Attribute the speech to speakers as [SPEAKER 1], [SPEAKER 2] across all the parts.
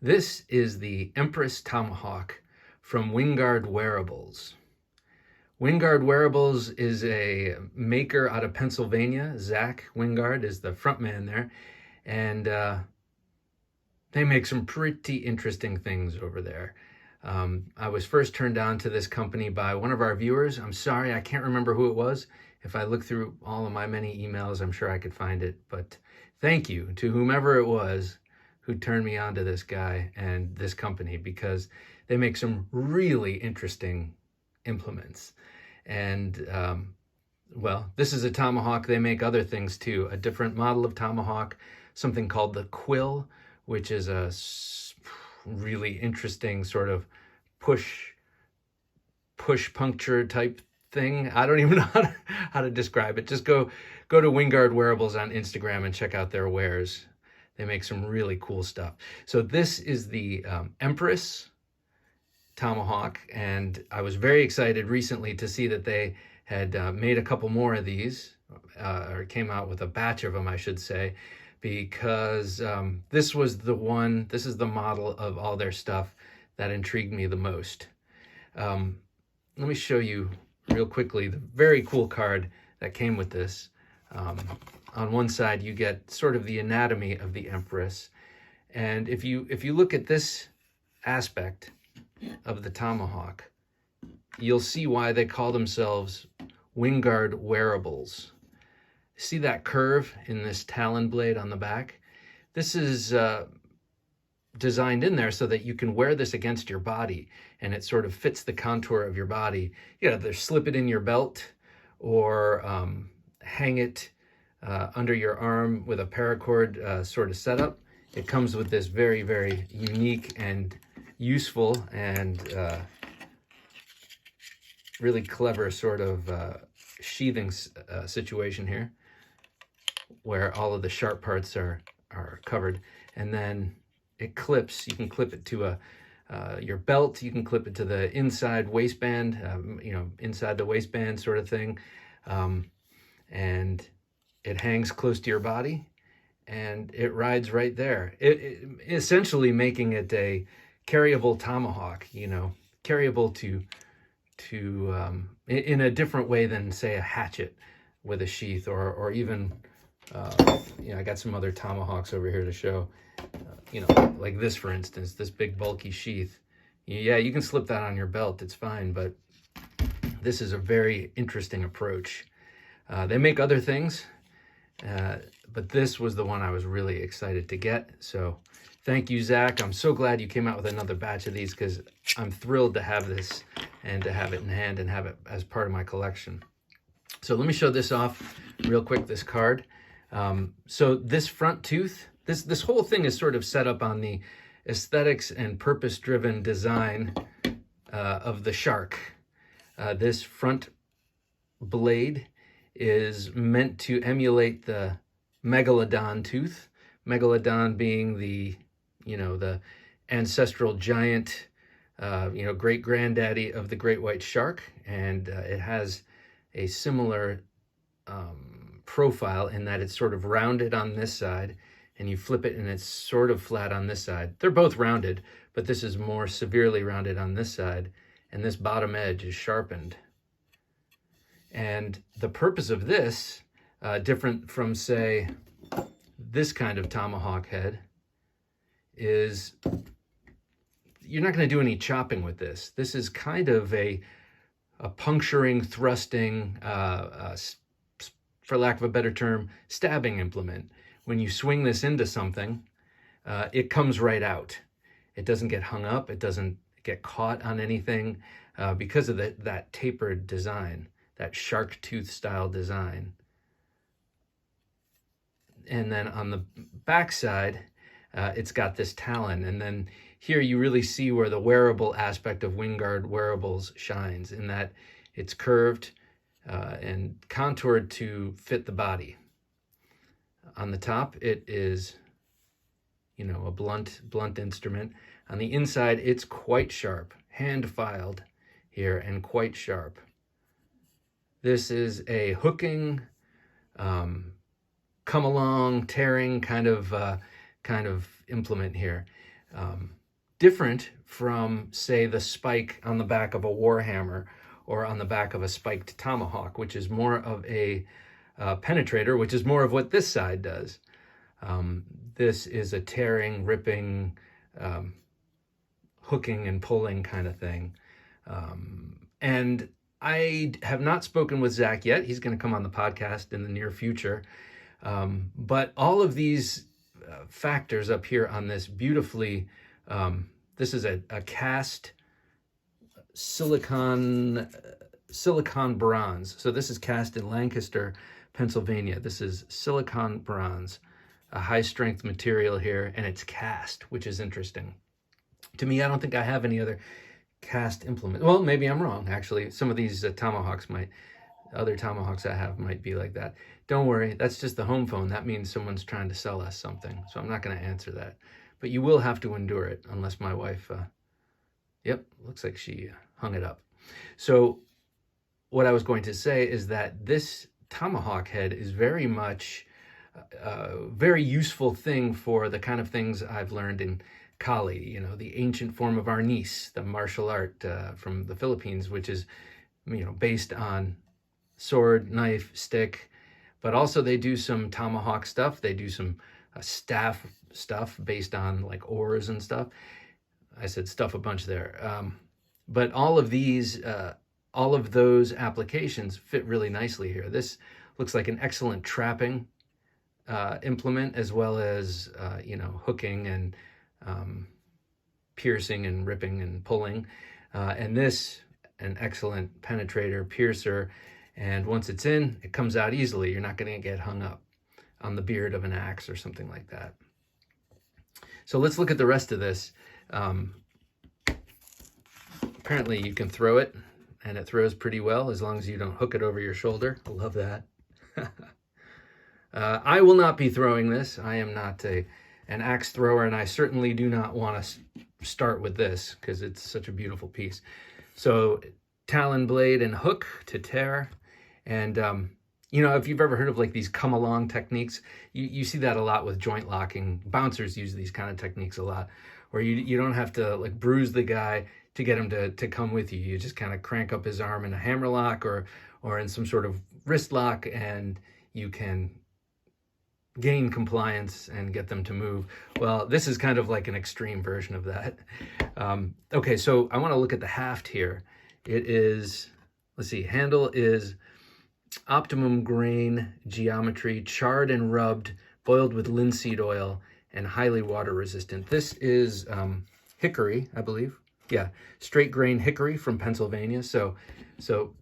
[SPEAKER 1] This is the Empress Tomahawk from Wingard Wearables. Wingard Wearables is a maker out of Pennsylvania. Zach Wingard is the front man there, and they make some pretty interesting things over there. I was first turned on to this company by one of our viewers. I'm sorry, I can't remember who it was. If I look through all of my many emails, I'm sure I could find it. But thank you to whomever it was who turned me on to this guy and this company, because they make some really interesting implements. And well, this is a tomahawk. They make other things too. A different model of tomahawk, something called the quill, which is a really interesting sort of push puncture type thing. I don't even know how to describe it. Just go to Wingard Wearables on Instagram and check out their wares. They make some really cool stuff. So this is the Empress Tomahawk, and I was very excited recently to see that they had made a couple more of these, or came out with a batch of them, I should say, because this was the one, this is the model of all their stuff that intrigued me the most. Let me show you real quickly the very cool card that came with this. On one side, you get sort of the anatomy of the Empress. And if you look at this aspect of the tomahawk, you'll see why they call themselves Wingard Wearables. See that curve in this talon blade on the back? This is designed in there so that you can wear this against your body, and it sort of fits the contour of your body. You know, either slip it in your belt or hang it under your arm with a paracord sort of setup. It comes with this very, very unique and useful and really clever sort of sheathing situation here, where all of the sharp parts are covered. And then it clips. You can clip it to your belt. You can clip it to the inside waistband, you know, inside the waistband sort of thing. And it hangs close to your body, and it rides right there. It essentially making it a carryable tomahawk, you know, carryable to in a different way than, say, a hatchet with a sheath, or even, you know, I got some other tomahawks over here to show, you know, like this, for instance, this big bulky sheath. Yeah, you can slip that on your belt, it's fine, but this is a very interesting approach. They make other things, but this was the one I was really excited to get. So thank you, Zach. I'm so glad you came out with another batch of these, because I'm thrilled to have this and to have it in hand and have it as part of my collection. So let me show this off real quick, this card. So this front tooth, this whole thing is sort of set up on the aesthetics and purpose-driven design of the shark. This front blade is meant to emulate the Megaladon tooth. Megaladon being the, you know, the ancestral giant, you know, great granddaddy of the great white shark. And it has a similar profile in that it's sort of rounded on this side, and you flip it and it's sort of flat on this side. They're both rounded, but this is more severely rounded on this side, and this bottom edge is sharpened. And the purpose of this, different from, say, this kind of tomahawk head, is you're not going to do any chopping with this. This is kind of a puncturing, thrusting, for lack of a better term, stabbing implement. When you swing this into something, it comes right out. It doesn't get hung up. It doesn't get caught on anything because of that tapered design, that shark tooth style design. And then on the back side, it's got this talon. And then here you really see where the wearable aspect of Wingard Wearables shines, in that it's curved and contoured to fit the body. On the top, it is, you know, a blunt instrument. On the inside, it's quite sharp, hand filed here, and quite sharp. This is a hooking, come along, tearing kind of implement here. different from, say, the spike on the back of a warhammer or on the back of a spiked tomahawk, which is more of a penetrator, which is more of what this side does. This is a tearing, ripping, hooking and pulling kind of thing. And I have not spoken with Zach yet. He's going to come on the podcast in the near future. But all of these factors up here on this beautifully, this is a cast silicon bronze. So this is cast in Lancaster, Pennsylvania. This is silicon bronze, a high strength material here, and it's cast, which is interesting. To me, I don't think I have any other cast implement. Well, maybe I'm wrong, actually. Some of these other tomahawks I have might be like that. Don't worry, that's just the home phone. That means someone's trying to sell us something, so I'm not going to answer that. But you will have to endure it, unless my wife, yep, looks like she hung it up. So what I was going to say is that this tomahawk head is very much a very useful thing for the kind of things I've learned in Kali, you know, the ancient form of arnis, the martial art from the Philippines, which is, you know, based on sword, knife, stick, but also they do some tomahawk stuff. They do some staff stuff based on like oars and stuff. I said stuff a bunch there. But all of these, all of those applications fit really nicely here. This looks like an excellent trapping implement, as well as, you know, hooking and piercing and ripping and pulling. And this, an excellent penetrator, piercer. And once it's in, it comes out easily. You're not going to get hung up on the beard of an axe or something like that. So let's look at the rest of this. Apparently you can throw it, and it throws pretty well as long as you don't hook it over your shoulder. I love that. I will not be throwing this. I am not an axe thrower, and I certainly do not want to start with this because it's such a beautiful piece. So talon blade and hook to tear. And, you know, if you've ever heard of like these come along techniques, you see that a lot with joint locking. Bouncers use these kind of techniques a lot, where you don't have to like bruise the guy to get him to come with you. You just kind of crank up his arm in a hammer lock or in some sort of wrist lock, and you can gain compliance and get them to move. Well, this is kind of like an extreme version of that. Okay, so I want to look at the haft here. It is, let's see, handle is optimum grain geometry, charred and rubbed, boiled with linseed oil, and highly water resistant. This is hickory, I believe. Yeah, straight grain hickory from Pennsylvania. So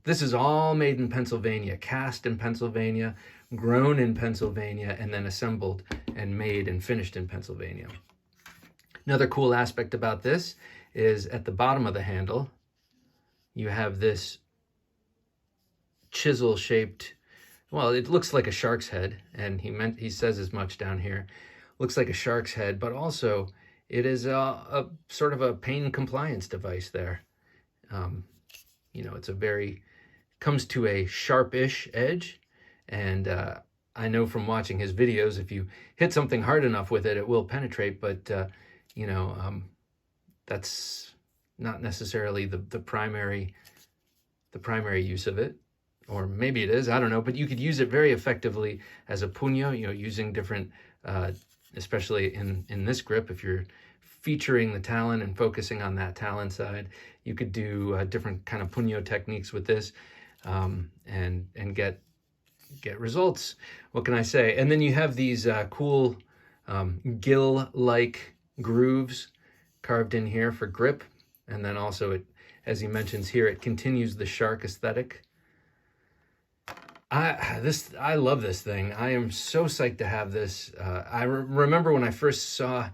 [SPEAKER 1] this is all made in Pennsylvania, cast in Pennsylvania, grown in Pennsylvania, and then assembled and made and finished in Pennsylvania. Another cool aspect about this is at the bottom of the handle, you have this chisel shaped, well, it looks like a shark's head, and he says as much down here. Looks like a shark's head, but also it is a sort of a pain compliance device there. You know, it's comes to a sharpish edge, and I know from watching his videos, if you hit something hard enough with it, it will penetrate, but you know, that's not necessarily the primary use of it. Or maybe it is, I don't know, but you could use it very effectively as a puño, you know, using different, especially in this grip, if you're featuring the talon and focusing on that talon side, you could do different kind of puño techniques with this, and get results. What can I say? And then you have these cool gill-like grooves carved in here for grip, and then also it, as he mentions here, it continues the shark aesthetic. I love this thing. I am so psyched to have this. I remember when I first saw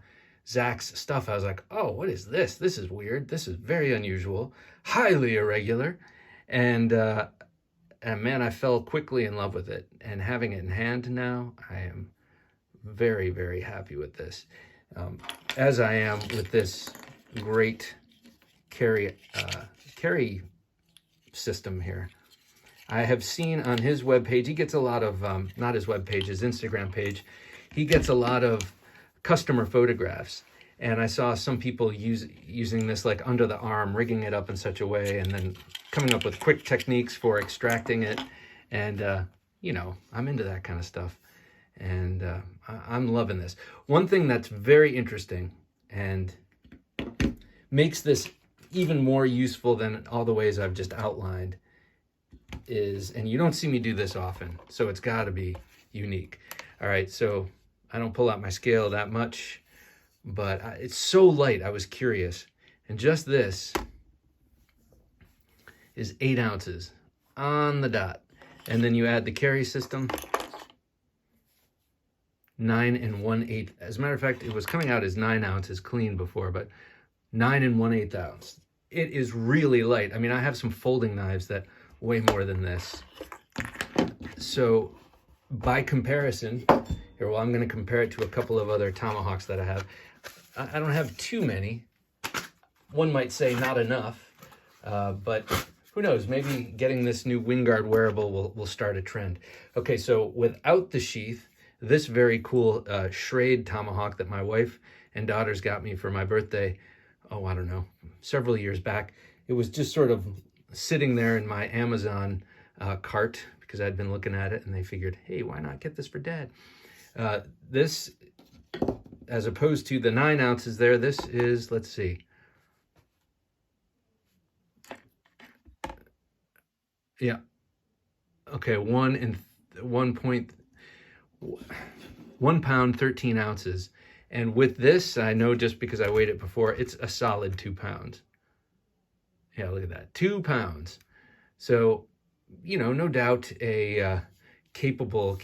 [SPEAKER 1] Zach's stuff, I was like, oh, what is this? This is weird. This is very unusual, highly irregular. And man, I fell quickly in love with it. And having it in hand now, I am very, very happy with this. As I am with this great carry system here. I have seen on his webpage, he gets a lot of, not his webpage, his Instagram page, he gets a lot of customer photographs. And I saw some people using this like under the arm, rigging it up in such a way, and then coming up with quick techniques for extracting it. And, you know, I'm into that kind of stuff. And I'm loving this. One thing that's very interesting and makes this even more useful than all the ways I've just outlined is, and you don't see me do this often, so it's got to be unique. All right, so I don't pull out my scale that much, but it's so light, I was curious. And just this is 8 ounces on the dot. And then you add the carry system, 9 1/8. As a matter of fact, it was coming out as 9 ounces clean before, but 9 1/8 ounce. It is really light. I mean, I have some folding knives that weigh more than this. So by comparison, here, well, I'm going to compare it to a couple of other tomahawks that I have. I don't have too many. One might say not enough, but who knows? Maybe getting this new Wingard wearable will start a trend. Okay, so without the sheath, this very cool Schrade tomahawk that my wife and daughters got me for my birthday, oh, I don't know, several years back. It was just sort of sitting there in my Amazon cart because I'd been looking at it, and they figured, hey, why not get this for Dad? This, as opposed to the 9 ounces there, this is, let's see. Yeah. Okay, 1 pound, 13 ounces. And with this, I know just because I weighed it before, it's a solid 2 pounds. Yeah, look at that, 2 pounds. So, you know, no doubt a capable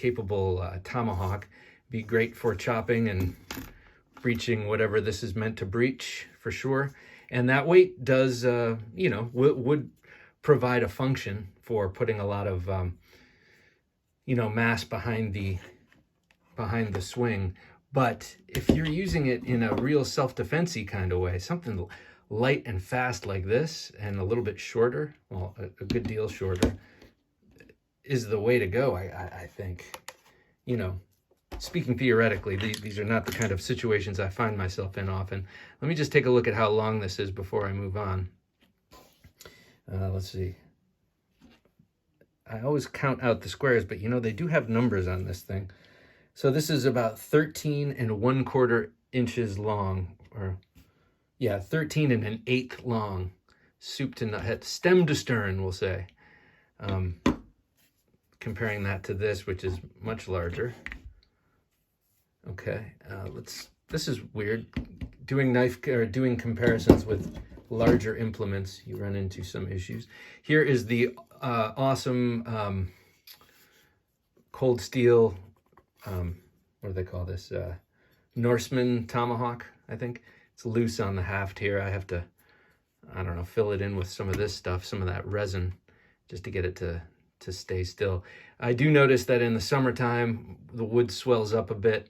[SPEAKER 1] tomahawk. Be great for chopping and breaching whatever this is meant to breach, for sure. And that weight does, you know, would provide a function for putting a lot of, you know, mass behind the swing. But if you're using it in a real self-defense-y kind of way, something light and fast like this, and a little bit shorter, well, a good deal shorter, is the way to go, I think. You know, speaking theoretically, these are not the kind of situations I find myself in often. Let me just take a look at how long this is before I move on. Let's see. I always count out the squares, but you know, they do have numbers on this thing. So this is about 13 1/4 inches long, or yeah, 13 1/8 long, soup to nut, stem to stern, we'll say. Comparing that to this, which is much larger. Okay, this is weird. Doing comparisons with larger implements, you run into some issues. Here is the awesome cold steel, what do they call this? Norseman tomahawk, I think. It's loose on the haft here. I have to, I don't know, fill it in with some of this stuff, some of that resin, just to get it to stay still. I do notice that in the summertime, the wood swells up a bit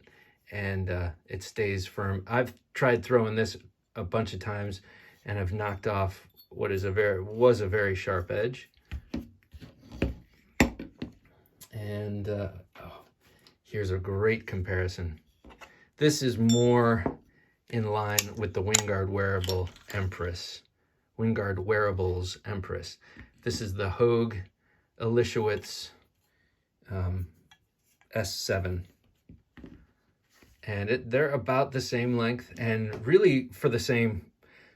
[SPEAKER 1] and it stays firm. I've tried throwing this a bunch of times and have knocked off what was a very sharp edge. And oh, here's a great comparison. This is more in line with the Wingard Wearable Empress, Wingard Wearables Empress. This is the Hogue Elishewitz S7. And they're about the same length and really for the same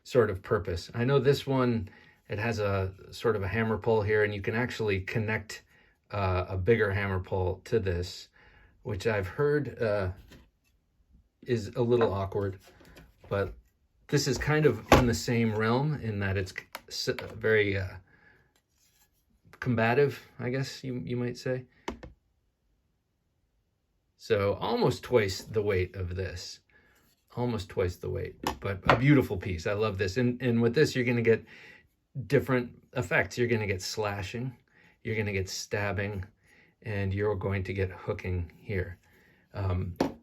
[SPEAKER 1] sort of purpose. I know this one, it has a sort of a hammer pull here, and you can actually connect a bigger hammer pull to this, which I've heard is a little awkward, but this is kind of in the same realm in that it's very combative, I guess you might say. So almost twice the weight of this, almost twice the weight, but a beautiful piece. I love this. And with this, you're going to get different effects. You're going to get slashing, you're going to get stabbing, and you're going to get hooking here.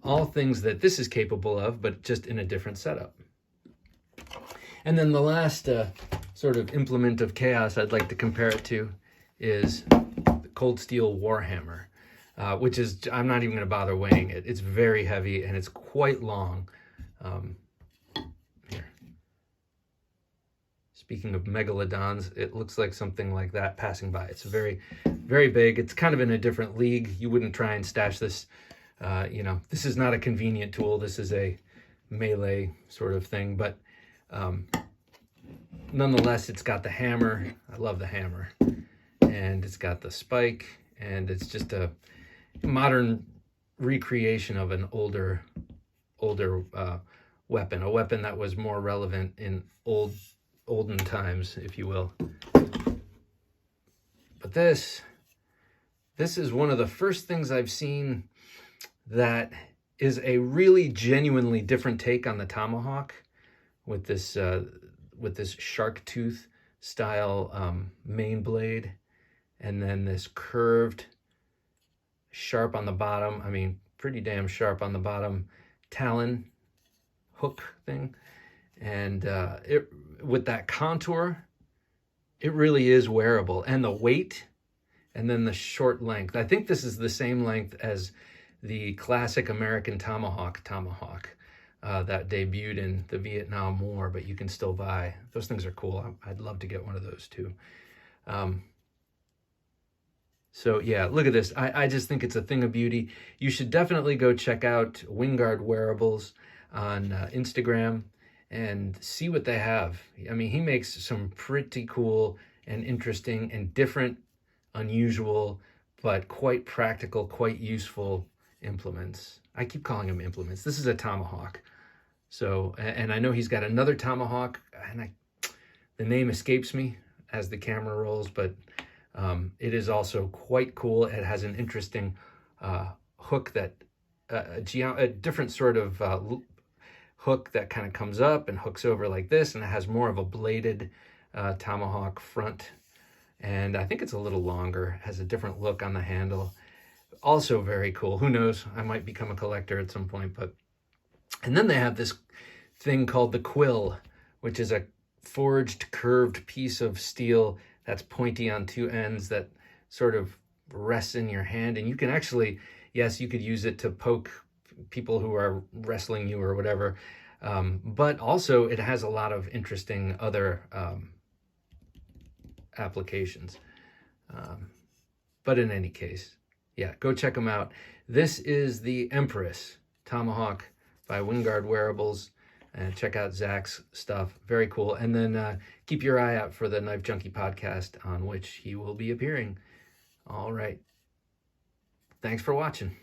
[SPEAKER 1] All things that this is capable of, but just in a different setup. And then the last sort of implement of chaos I'd like to compare it to is the cold steel Warhammer, which is, I'm not even going to bother weighing it. It's very heavy and it's quite long. Speaking of megalodons, it looks like something like that passing by. It's very, very big. It's kind of in a different league. You wouldn't try and stash this. You know, this is not a convenient tool. This is a melee sort of thing, but nonetheless, it's got the hammer. I love the hammer. And it's got the spike, and it's just a modern recreation of an older weapon, a weapon that was more relevant in olden times, if you will. But this is one of the first things I've seen that is a really genuinely different take on the tomahawk, with this shark tooth style main blade, and then this curved, sharp on the bottom. I mean, pretty damn sharp on the bottom talon hook thing, and with that contour, it really is wearable. And the weight, and then the short length. I think this is the same length as the classic American tomahawk that debuted in the Vietnam War, but you can still buy. Those things are cool. I'd love to get one of those too. So yeah, look at this. I just think it's a thing of beauty. You should definitely go check out Wingard Wearables on Instagram and see what they have. I mean, he makes some pretty cool and interesting and different, unusual, but quite practical, quite useful implements. I keep calling them implements. This is a tomahawk. So, and I know he's got another tomahawk, and the name escapes me as the camera rolls, but it is also quite cool. It has an interesting hook that, a different sort of hook that kind of comes up and hooks over like this, and it has more of a bladed tomahawk front. And I think it's a little longer, it has a different look on the handle. Also very cool. Who knows? I might become a collector at some point. But and then they have this thing called the quill, which is a forged curved piece of steel that's pointy on two ends that sort of rests in your hand. And you can actually, yes, you could use it to poke people who are wrestling you or whatever. But also it has a lot of interesting other applications. But in any case, yeah, go check them out. This is the Empress Tomahawk by Wingard Wearables. And check out Zach's stuff. Very cool. And then keep your eye out for the Knife Junkie podcast, on which he will be appearing. All right. Thanks for watching.